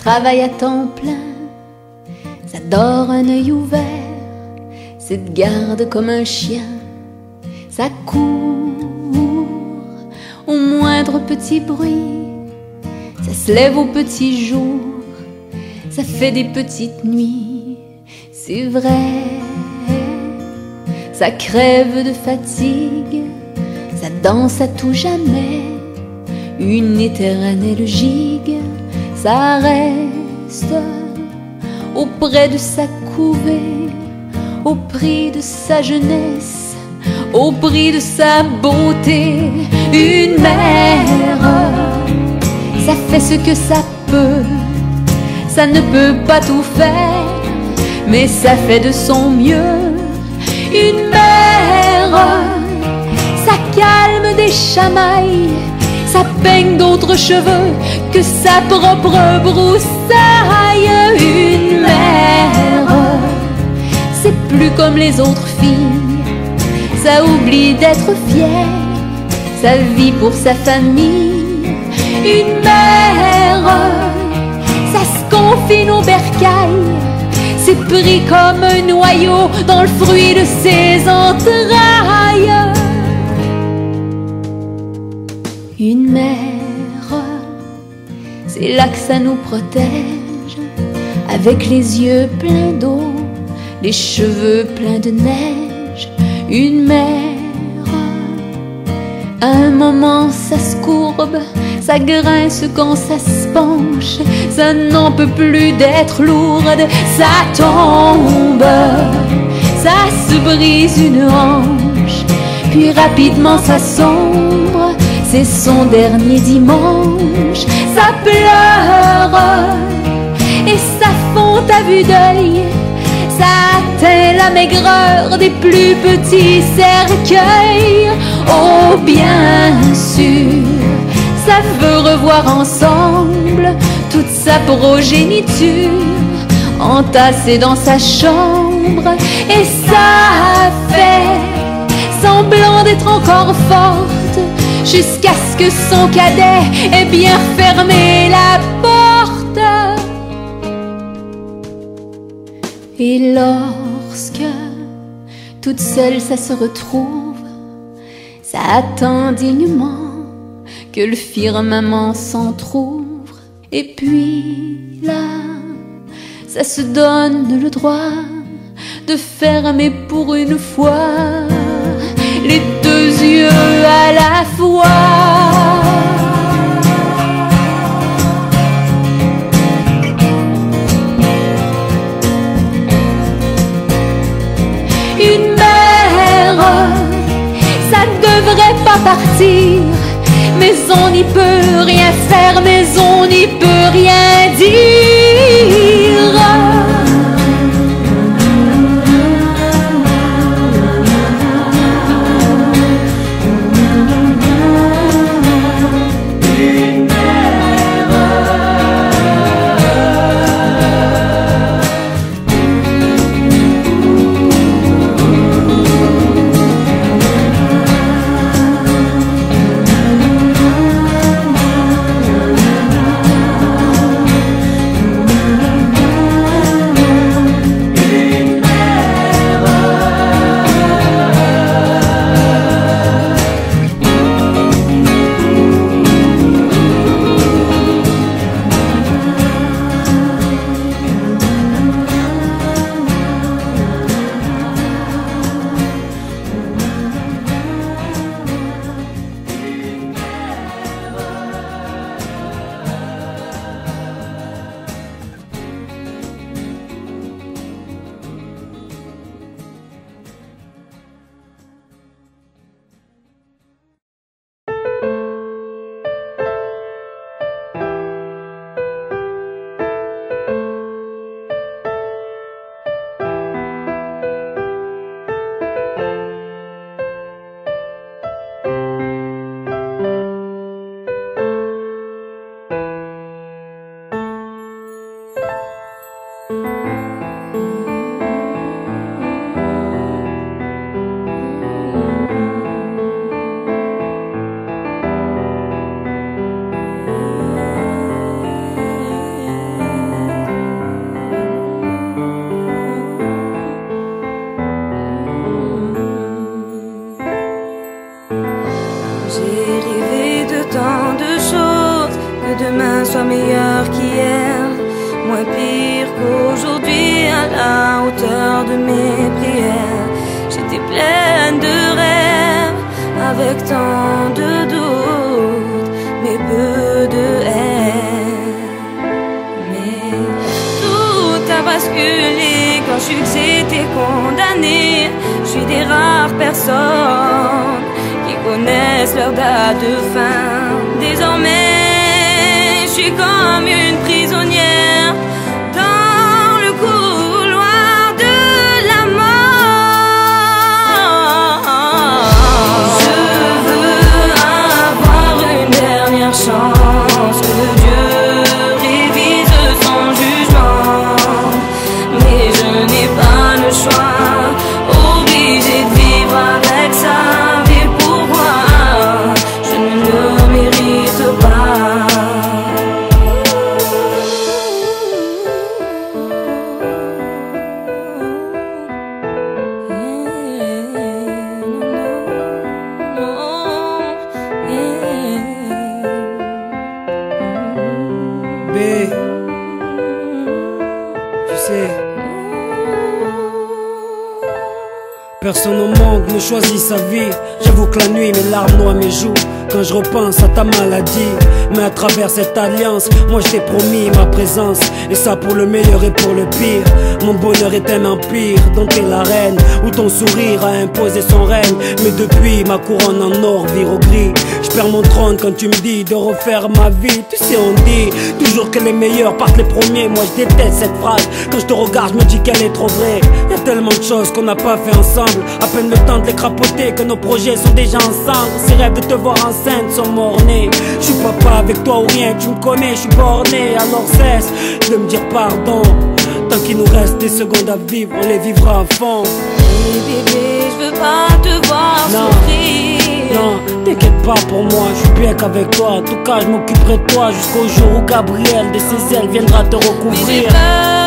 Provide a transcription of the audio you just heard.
travaille à temps plein, ça dort un œil ouvert, ça te garde comme un chien, ça court au moindre petit bruit, ça se lève au petit jour, ça fait des petites nuits, c'est vrai, ça crève de fatigue, ça danse à tout jamais, une éternelle gigue, ça reste auprès de sa couvée, au prix de sa jeunesse, au prix de sa beauté. Une mère, ça fait ce que ça peut, ça ne peut pas tout faire, mais ça fait de son mieux. Une mère, ça calme des chamailles, ça peigne d'autres cheveux que sa propre broussaille. Une mère, c'est plus comme les autres filles, ça oublie d'être fière, ça vit pour sa famille. Une mère, ça se confine au bercail, c'est pris comme un noyau dans le fruit de ses entrailles. Une mère, c'est là que ça nous protège, avec les yeux pleins d'eau, les cheveux pleins de neige. Une mère, à un moment ça se courbe, ça grince quand ça se penche, ça n'en peut plus d'être lourde, ça tombe, ça se brise une hanche, puis rapidement ça sombre, c'est son dernier dimanche. Ça pleure et ça fond à vue d'œil, ça atteint la maigreur des plus petits cercueils. Oh bien sûr, ça veut revoir ensemble toute sa progéniture entassée dans sa chambre, et ça fait semblant d'être encore forte jusqu'à ce que son cadet ait bien fermé la porte. Et lorsque toute seule ça se retrouve, ça attend dignement que le firmament s'entr'ouvre, et puis là, ça se donne le droit de fermer pour une fois les deux yeux à la fois. Une mère, ça devrait pas partir, mais on n'y peut rien faire, mais on n'y peut rien dire. avec tant de doutes, mais peu de haine. Mais tout a basculé quand je suis que j'étais condamnée. Je suis des rares personnes qui connaissent leur date de fin. Désormais, je suis comme une prisonnière dans le couloir de la mort. Je veux avoir une dernière chance, que Dieu révise son jugement. Mais je n'ai pas le choix, obligé de vivre avec ça. Mais pourquoi je ne le mérite pas? B, tu sais, personne au monde ne choisit sa vie. J'avoue que la nuit mes larmes noient mes joues quand je repense à ta maladie. Mais à travers cette alliance, moi je t'ai promis ma présence, et ça pour le meilleur et pour le pire. Mon bonheur est un empire dont t'es la reine, où ton sourire a imposé son règne. Mais depuis ma couronne en or vire au gris, je perds mon trône quand tu me dis de refaire ma vie. Tu sais on dit toujours que les meilleurs partent les premiers. Moi je déteste cette phrase, quand je te regarde je me dis qu'elle est trop vraie. Y'a tellement de choses qu'on n'a pas fait ensemble, à peine le temps de les crapoter que nos projets sont déjà ensemble. Ces rêves de te voir enceinte sont mornés. Je suis papa avec toi ou rien, tu me connais, je suis borné. Alors cesse de me dire pardon. Tant qu'il nous reste des secondes à vivre, on les vivra à fond. Hey bébé, je veux pas te voir souffrir. Non, t'inquiète pas pour moi, je suis bien qu'avec toi. En tout cas, je m'occuperai de toi jusqu'au jour où Gabriel de ses ailes viendra te recouvrir. Mais j'ai peur